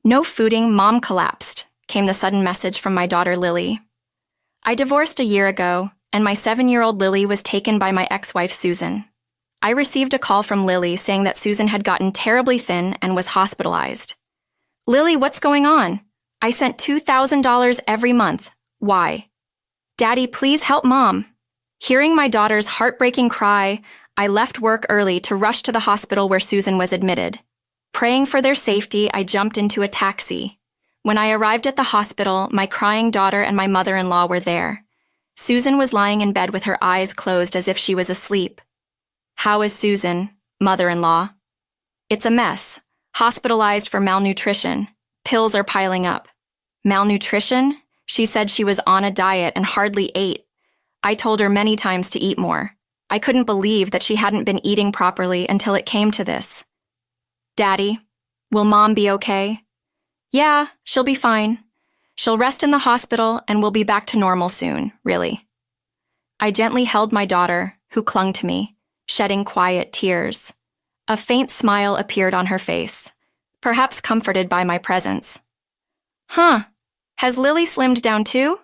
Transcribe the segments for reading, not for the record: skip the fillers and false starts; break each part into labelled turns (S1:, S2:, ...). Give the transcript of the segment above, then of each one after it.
S1: No fooding, mom collapsed, came the sudden message from my daughter Lily. I divorced a year ago, and my 7-year-old Lily was taken by my ex-wife Susan. I received a call from Lily saying that Susan had gotten terribly thin and was hospitalized. Lily, what's going on? I sent $2,000 every month. Why? Daddy, please help Mom. Hearing my daughter's heartbreaking cry, I left work early to rush to the hospital where Susan was admitted. Praying for their safety, I jumped into a taxi. When I arrived at the hospital, my crying daughter and my mother-in-law were there. Susan was lying in bed with her eyes closed as if she was asleep. How is Susan, mother-in-law? It's a mess. Hospitalized for malnutrition. Pills are piling up. Malnutrition? She said she was on a diet and hardly ate. I told her many times to eat more. I couldn't believe that she hadn't been eating properly until it came to this. Daddy, will Mom be okay? Yeah, she'll be fine. She'll rest in the hospital and we'll be back to normal soon, really. I gently held my daughter, who clung to me, shedding quiet tears. A faint smile appeared on her face, perhaps comforted by my presence. Has Lily slimmed down too?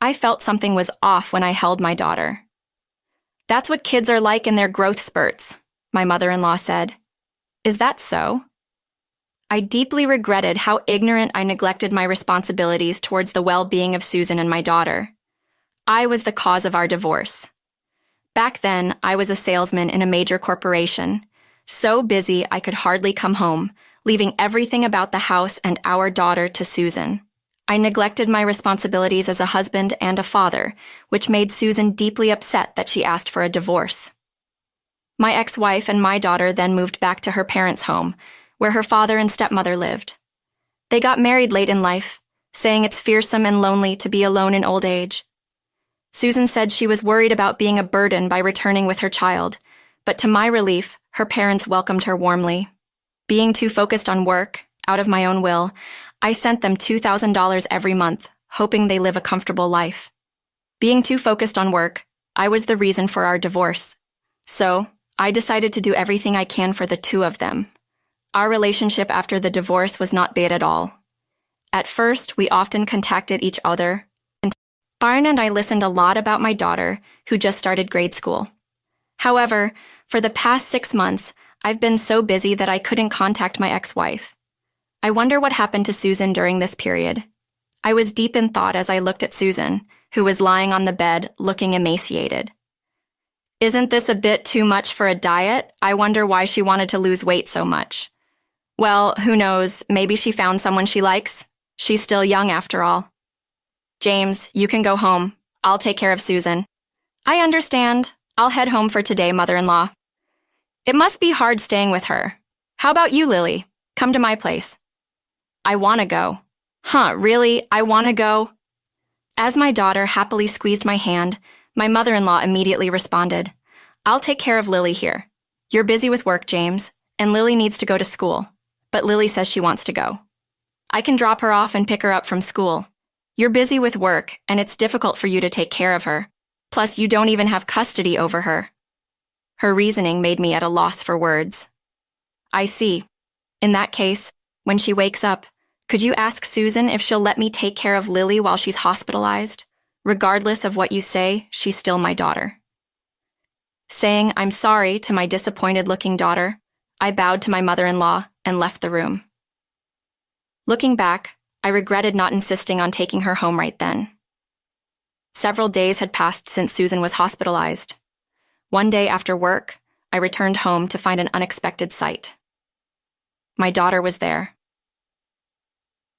S1: I felt something was off when I held my daughter. That's what kids are like in their growth spurts, my mother-in-law said. Is that so? I deeply regretted how ignorant I neglected my responsibilities towards the well-being of Susan and my daughter. I was the cause of our divorce. Back then, I was a salesman in a major corporation, so busy I could hardly come home, leaving everything about the house and our daughter to Susan. I neglected my responsibilities as a husband and a father, which made Susan deeply upset that she asked for a divorce. My ex-wife and my daughter then moved back to her parents' home, where her father and stepmother lived. They got married late in life, saying it's fearsome and lonely to be alone in old age. Susan said she was worried about being a burden by returning with her child, but to my relief, her parents welcomed her warmly. Being too focused on work, out of my own will, I sent them $2,000 every month, hoping they live a comfortable life. Being too focused on work, I was the reason for our divorce. So, I decided to do everything I can for the two of them. Our relationship after the divorce was not bad at all. At first, we often contacted each other. Barn and I listened a lot about my daughter, who just started grade school. However, for the past 6 months, I've been so busy that I couldn't contact my ex-wife. I wonder what happened to Susan during this period. I was deep in thought as I looked at Susan, who was lying on the bed, looking emaciated. Isn't this a bit too much for a diet? I wonder why she wanted to lose weight so much. Well, who knows, maybe she found someone she likes. She's still young after all. James, you can go home. I'll take care of Susan. I understand. I'll head home for today, mother-in-law. It must be hard staying with her. How about you, Lily? Come to my place. I want to go. Really? I want to go? As my daughter happily squeezed my hand, my mother-in-law immediately responded, I'll take care of Lily here. You're busy with work, James, and Lily needs to go to school. But Lily says she wants to go. I can drop her off and pick her up from school. You're busy with work, and it's difficult for you to take care of her. Plus, you don't even have custody over her. Her reasoning made me at a loss for words. I see. In that case, when she wakes up, could you ask Susan if she'll let me take care of Lily while she's hospitalized? Regardless of what you say, she's still my daughter. Saying I'm sorry to my disappointed-looking daughter, I bowed to my mother-in-law and left the room. Looking back, I regretted not insisting on taking her home right then. Several days had passed since Susan was hospitalized. One day after work, I returned home to find an unexpected sight. My daughter was there.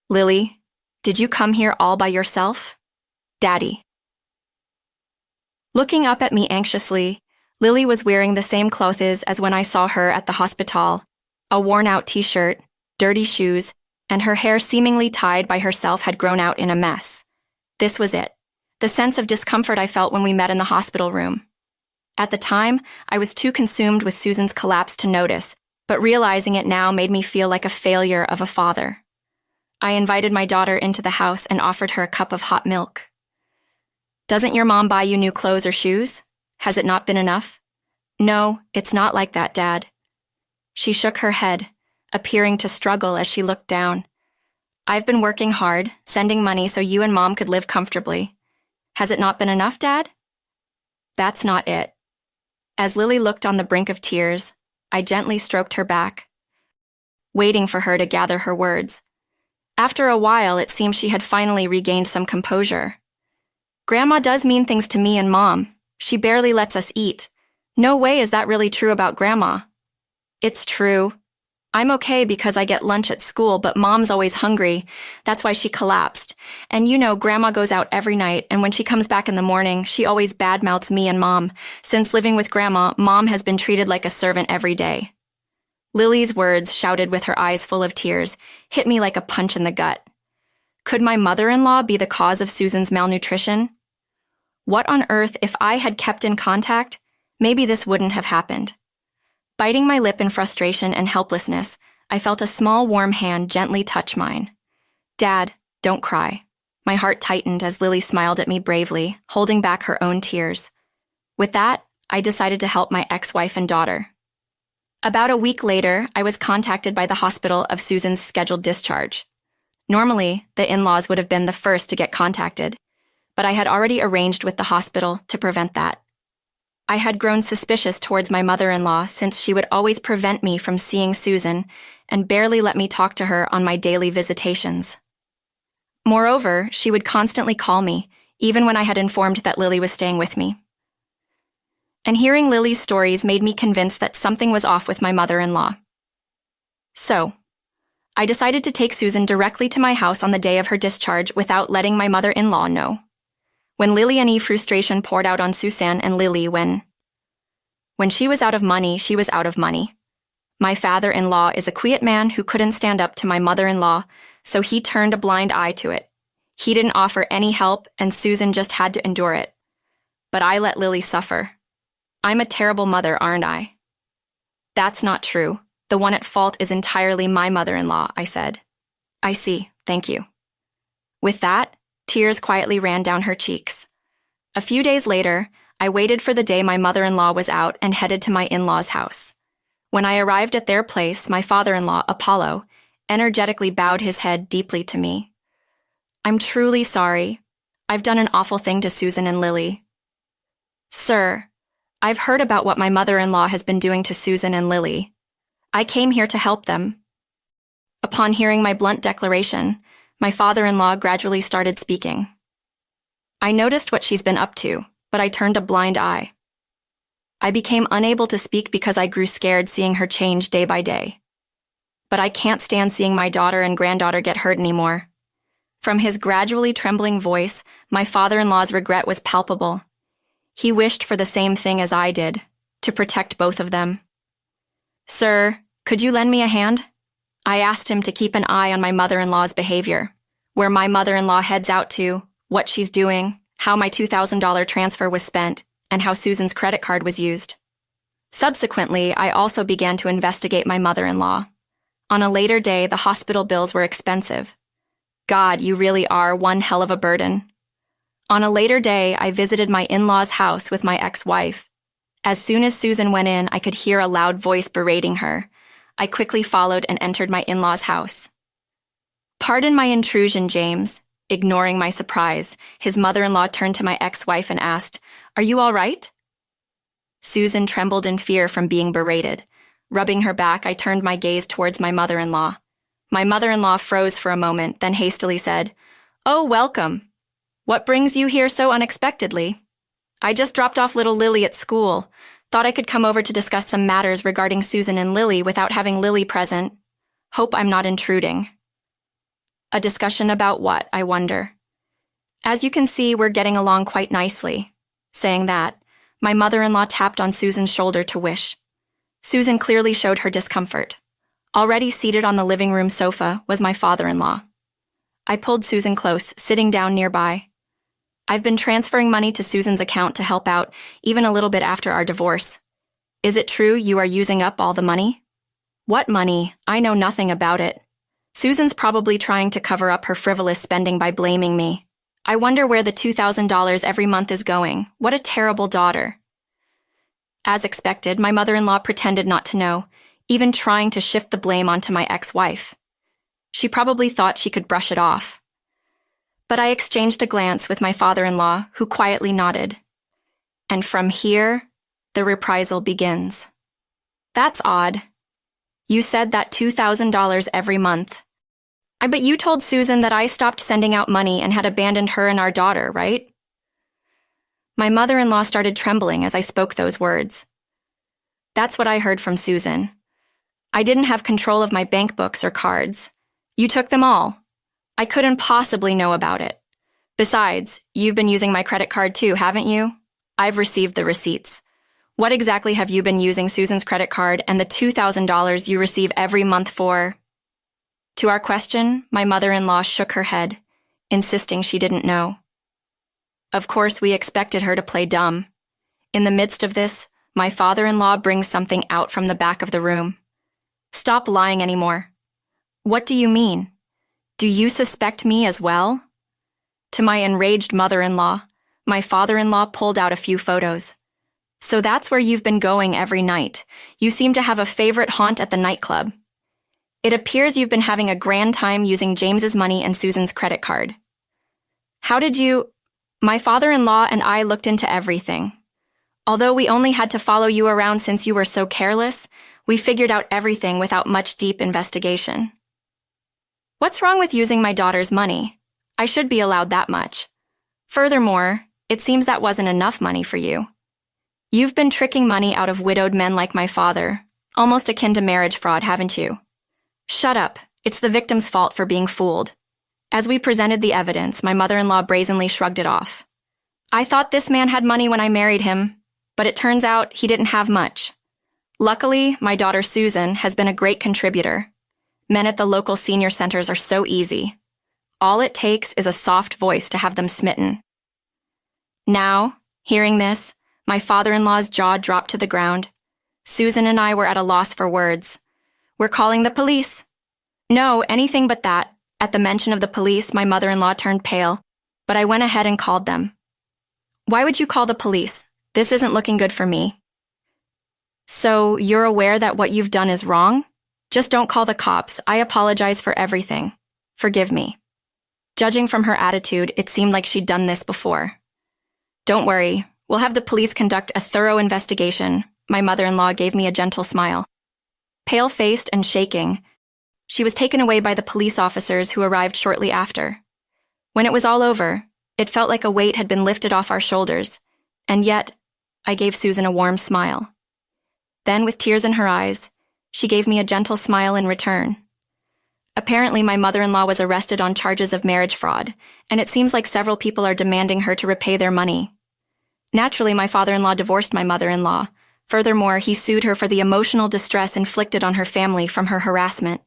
S1: Lily, did you come here all by yourself? Daddy. Looking up at me anxiously, Lily was wearing the same clothes as when I saw her at the hospital, a worn-out t-shirt, dirty shoes, and her hair seemingly tied by herself had grown out in a mess. This was it, the sense of discomfort I felt when we met in the hospital room. At the time, I was too consumed with Susan's collapse to notice, but realizing it now made me feel like a failure of a father. I invited my daughter into the house and offered her a cup of hot milk. Doesn't your mom buy you new clothes or shoes? Has it not been enough? No, it's not like that, Dad. She shook her head, appearing to struggle as she looked down. "I've been working hard, sending money so you and Mom could live comfortably. Has it not been enough, Dad?" "That's not it." As Lily looked on the brink of tears, I gently stroked her back, waiting for her to gather her words. After a while, it seemed she had finally regained some composure. "Grandma does mean things to me and Mom. She barely lets us eat. No way is that really true about Grandma." "It's true. I'm okay because I get lunch at school, but Mom's always hungry. That's why she collapsed. And you know, Grandma goes out every night, and when she comes back in the morning, she always badmouths me and Mom. Since living with Grandma, Mom has been treated like a servant every day." Lily's words, shouted with her eyes full of tears, hit me like a punch in the gut. Could my mother-in-law be the cause of Susan's malnutrition? What on earth, if I had kept in contact, maybe this wouldn't have happened. Biting my lip in frustration and helplessness, I felt a small warm hand gently touch mine. "Dad, don't cry." My heart tightened as Lily smiled at me bravely, holding back her own tears. With that, I decided to help my ex-wife and daughter. About a week later, I was contacted by the hospital of Susan's scheduled discharge. Normally, the in-laws would have been the first to get contacted, but I had already arranged with the hospital to prevent that. I had grown suspicious towards my mother-in-law since she would always prevent me from seeing Susan and barely let me talk to her on my daily visitations. Moreover, she would constantly call me, even when I had informed that Lily was staying with me. And hearing Lily's stories made me convinced that something was off with my mother-in-law. So, I decided to take Susan directly to my house on the day of her discharge without letting my mother-in-law know. When Lily and Eve's frustration poured out on Susan and Lily when she was out of money, she was out of money. My father-in-law is a quiet man who couldn't stand up to my mother-in-law, so he turned a blind eye to it. He didn't offer any help, and Susan just had to endure it. But I let Lily suffer. I'm a terrible mother, aren't I? That's not true. The one at fault is entirely my mother-in-law, I said. I see, thank you. With that, tears quietly ran down her cheeks. A few days later, I waited for the day my mother-in-law was out and headed to my in-laws' house. When I arrived at their place, my father-in-law, Apollo, energetically bowed his head deeply to me. "I'm truly sorry. I've done an awful thing to Susan and Lily." "Sir, I've heard about what my mother-in-law has been doing to Susan and Lily. I came here to help them." Upon hearing my blunt declaration, my father-in-law gradually started speaking. "I noticed what she's been up to, but I turned a blind eye. I became unable to speak because I grew scared seeing her change day by day. But I can't stand seeing my daughter and granddaughter get hurt anymore." From his gradually trembling voice, my father-in-law's regret was palpable. He wished for the same thing as I did, to protect both of them. "Sir, could you lend me a hand?" I asked him to keep an eye on my mother-in-law's behavior, where my mother-in-law heads out to, what she's doing, how my $2,000 transfer was spent, and how Susan's credit card was used. Subsequently, I also began to investigate my mother-in-law. On a later day, the hospital bills were expensive. God, you really are one hell of a burden. On a later day, I visited my in-laws' house with my ex-wife. As soon as Susan went in, I could hear a loud voice berating her. I quickly followed and entered my in-laws' house. "Pardon my intrusion, James." Ignoring my surprise, his mother-in-law turned to my ex-wife and asked, "Are you all right?" Susan trembled in fear from being berated. Rubbing her back, I turned my gaze towards my mother-in-law. My mother-in-law froze for a moment, then hastily said, "Oh, welcome. What brings you here so unexpectedly?" "I just dropped off little Lily at school. Thought I could come over to discuss some matters regarding Susan and Lily without having Lily present. Hope I'm not intruding." A discussion about what, I wonder? As you can see, we're getting along quite nicely. Saying that, my mother-in-law tapped on Susan's shoulder to wish. Susan clearly showed her discomfort. Already seated on the living room sofa was my father-in-law. I pulled Susan close, sitting down nearby. "I've been transferring money to Susan's account to help out, even a little bit after our divorce. Is it true you are using up all the money?" "What money? I know nothing about it. Susan's probably trying to cover up her frivolous spending by blaming me. I wonder where the $2,000 every month is going. What a terrible daughter." As expected, my mother-in-law pretended not to know, even trying to shift the blame onto my ex-wife. She probably thought she could brush it off. But I exchanged a glance with my father-in-law, who quietly nodded. And from here, the reprisal begins. That's odd. You said that $2,000 every month. I bet you told Susan that I stopped sending out money and had abandoned her and our daughter, right? My mother-in-law started trembling as I spoke those words. That's what I heard from Susan. I didn't have control of my bank books or cards. You took them all. I couldn't possibly know about it. Besides, you've been using my credit card too, haven't you? I've received the receipts. What exactly have you been using Susan's credit card and the $2,000 you receive every month for? To our question, my mother-in-law shook her head, insisting she didn't know. Of course, we expected her to play dumb. In the midst of this, my father-in-law brings something out from the back of the room. Stop lying anymore. What do you mean? Do you suspect me as well? To my enraged mother-in-law, my father-in-law pulled out a few photos. So that's where you've been going every night. You seem to have a favorite haunt at the nightclub. It appears you've been having a grand time using James's money and Susan's credit card. How did you... My father-in-law and I looked into everything. Although we only had to follow you around since you were so careless, we figured out everything without much deep investigation. What's wrong with using my daughter's money? I should be allowed that much. Furthermore, it seems that wasn't enough money for you. You've been tricking money out of widowed men like my father, almost akin to marriage fraud, haven't you? Shut up. It's the victim's fault for being fooled. As we presented the evidence, my mother-in-law brazenly shrugged it off. I thought this man had money when I married him, but it turns out he didn't have much. Luckily, my daughter Susan has been a great contributor. Men at the local senior centers are so easy. All it takes is a soft voice to have them smitten. Now, hearing this, my father-in-law's jaw dropped to the ground. Susan and I were at a loss for words. We're calling the police. No, anything but that. At the mention of the police, my mother-in-law turned pale, but I went ahead and called them. Why would you call the police? This isn't looking good for me. So, you're aware that what you've done is wrong? Just don't call the cops. I apologize for everything. Forgive me. Judging from her attitude, it seemed like she'd done this before. Don't worry. We'll have the police conduct a thorough investigation. My mother-in-law gave me a gentle smile. Pale-faced and shaking, she was taken away by the police officers who arrived shortly after. When it was all over, it felt like a weight had been lifted off our shoulders, and yet, I gave Susan a warm smile. Then, with tears in her eyes, she gave me a gentle smile in return. Apparently, my mother-in-law was arrested on charges of marriage fraud, and it seems like several people are demanding her to repay their money. Naturally, my father-in-law divorced my mother-in-law. Furthermore, he sued her for the emotional distress inflicted on her family from her harassment.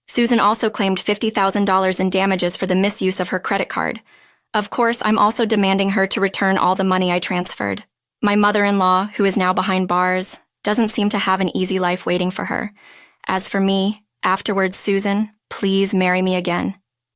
S1: Susan also claimed $50,000 in damages for the misuse of her credit card. Of course, I'm also demanding her to return all the money I transferred. My mother-in-law, who is now behind bars, doesn't seem to have an easy life waiting for her. As for me, afterwards, Susan, please marry me again.